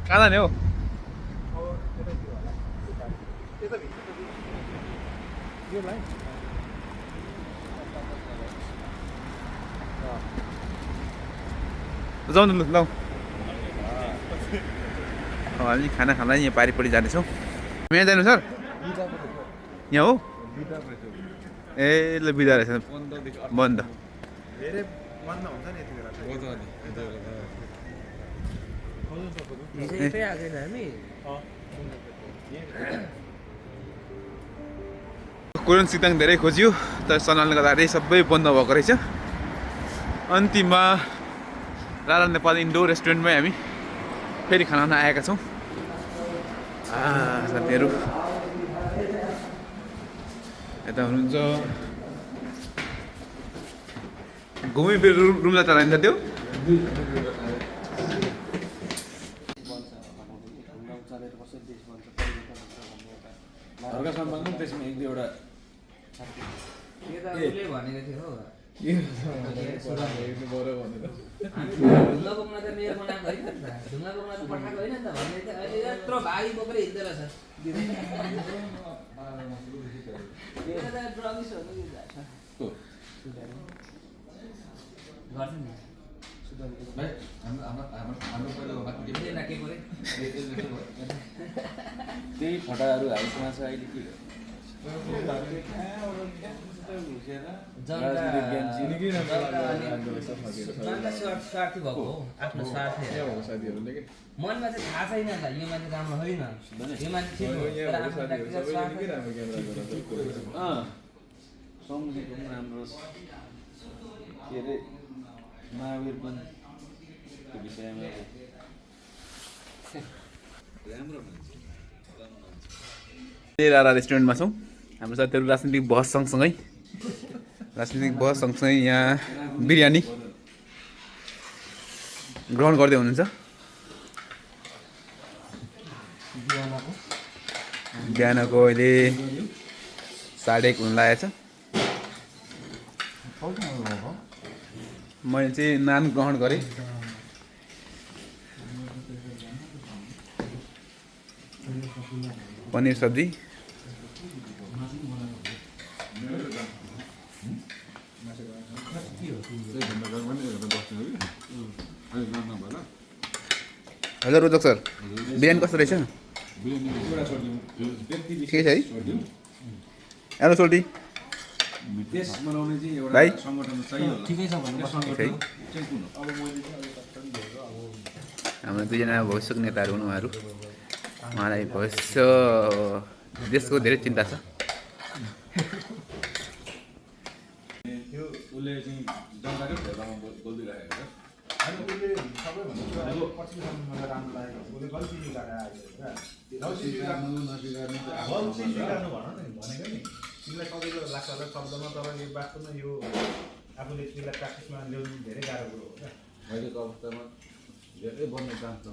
कहाँ जाने हो जाउँ न ल हामी खाना खाँदा यहाँ पारिपट्टि जानेछौँ यहाँ जानु सर यहाँ हो ए ल बिदा रहेछ बन्द धेरै बन्द हुन्छ नि यति बेला कोरियन सिताङ धेरै खोजियो तर सनालले गर्दाखेरि सबै बन्द भएको रहेछ अन्तिममा राधा नेपाल इन्डोर रेस्टुरेन्टमै हामी फेरि खाना खान आएका छौँ साथीहरू यता हुनुहुन्छ घुमी फेरि रुमलाई चलाइन्छ त्यो हर्का सम्मान पनि त्यसमा एक दुईवटा भनेको थियो हो ढुङ्गा बोक्न त मेरो बनाएको होइन नि त ढुङ्गा बोक्न त पठाएको होइन नि त भन्ने थियो अहिले यत्रो भारी बोकेर हिँड्दो रहेछ ड्रगिस हो गर्छ नि त्यही फटाहरू हाइटमा छ अहिले के स्वार्थी भएको हो आफ्नो स्वार्थ मनमा चाहिँ थाहा छैन त यो मान्छे राम्रो होइन यो मान्छे ठिक हो तर आफ्नो व्यक्तिगत स्वार्थ सम्झेको पनि राम्रो के अरे महावीर पनि त्यो विषयमा राम्रो राधा रेस्टुरेन्टमा छौँ हाम्रो साथीहरू राजनीतिक बहस सँगसँगै यहाँ बिरयानी ग्रहण गर्दै हुनुहुन्छ बिहानको अहिले 1:30 हुन लागेको छ मैले चाहिँ नान ग्रहण गरेँ पनिर सब्जी हजुर रोजक सर बिरयानी कस्तो रहेछ ठिकै छ है एलो सोल्टी भाइ ठिकै छ भन्नु हाम्रो दुईजना भविष्यको नेताहरू हुन् उहाँहरू उहाँलाई भविष्य देशको धेरै चिन्ता छ उसले चाहिँ जनताकै भेदमा बोलिदिरहेको तिमीलाई सजिलो लाग्छ होला शब्दमा तर यो वास्तवमा यो आफूले त्यसलाई प्र्याक्टिसमा ल्याउनु धेरै गाह्रो कुरो हो क्या अहिलेको अवस्थामा धेरै बन्ने चान्स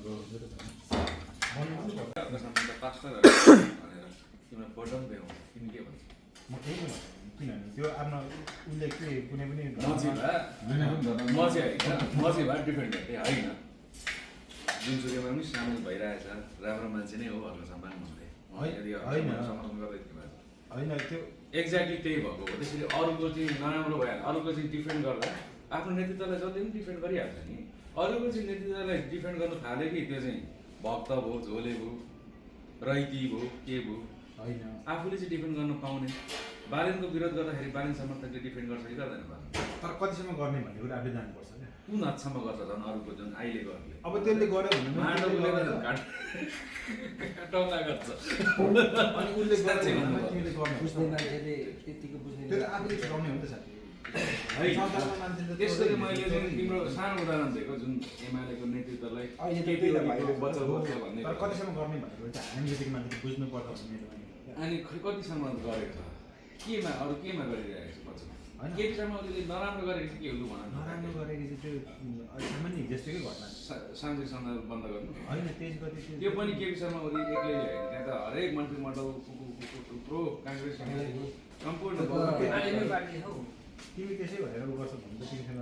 म त्यही नै किनभने त्यो आफ्नो उसले के कुनै पनि म चाहिँ डिफेन्ड गर्दै होइन जुनसुकैमा पनि सामेल भइरहेछ राम्रो मान्छे नै हो भनेर सम्मान भन्दै समर्थन गर्दै होइन त्यो एक्ज्याक्टली त्यही भएको हो त्यसरी अरूको चाहिँ नराम्रो भइहाल्छ अरूको चाहिँ डिफेन्ड गर्दा आफ्नो नेतृत्वलाई जति पनि डिफेन्ड गरिहाल्छ नि अरूको चाहिँ नेतृत्वलाई डिफेन्ड गर्नु थाल्यो कि त्यो चाहिँ भक्त भयो झोले भयो रैती भयो के भयो होइन आफूले चाहिँ डिफेन्ड गर्न पाउने बालेनको विरोध गर्दाखेरि बालेन समर्थकले डिफेन्ड गर्छ कि गर्दैन तर कतिसम्म गर्ने भन्ने कुरा आफूले जानुपर्छ क्या कुन हदसम्म गर्छ झन् अरूको जुन अहिलेकोहरूले अब त्यसले गर्यो भने टङ्गा गर्छ अनि उसले गर्छ तिमीले गर्नु बुझ्ने मान्छेले त्यतिको बुझ्ने त्यो त आफूले छुटाउने हो नि त साथी त्यसरी मैले चाहिँ तिम्रो सानो उदाहरण दिएको जुन एमालेको नेतृत्वलाई तर कतिसम्म गर्ने भनेको चाहिँ हामी जतिको मान्छेले बुझ्नुपर्छ भन्ने अनि कतिसम्म गरेको छ केमा अरू केमा गरिरहेको छ पछि केटीसम्म उसले नराम्रो गरेको चाहिँ के हुनु भन नराम्रो गरेको चाहिँ त्यो सामान्य हिजोकै घटना सामाजिक सञ्जाल बन्द गर्नु होइन त्यस गरी त्यो पनि केटीसम्म उसले एक्लै ल्याएको त्यहाँ त हरेक मन्त्रीमण्डल प्रो काङ्ग्रेस सम्पूर्ण पार्टी हौ तिमी त्यसै भनेर गर्छ भने त तिमीसँग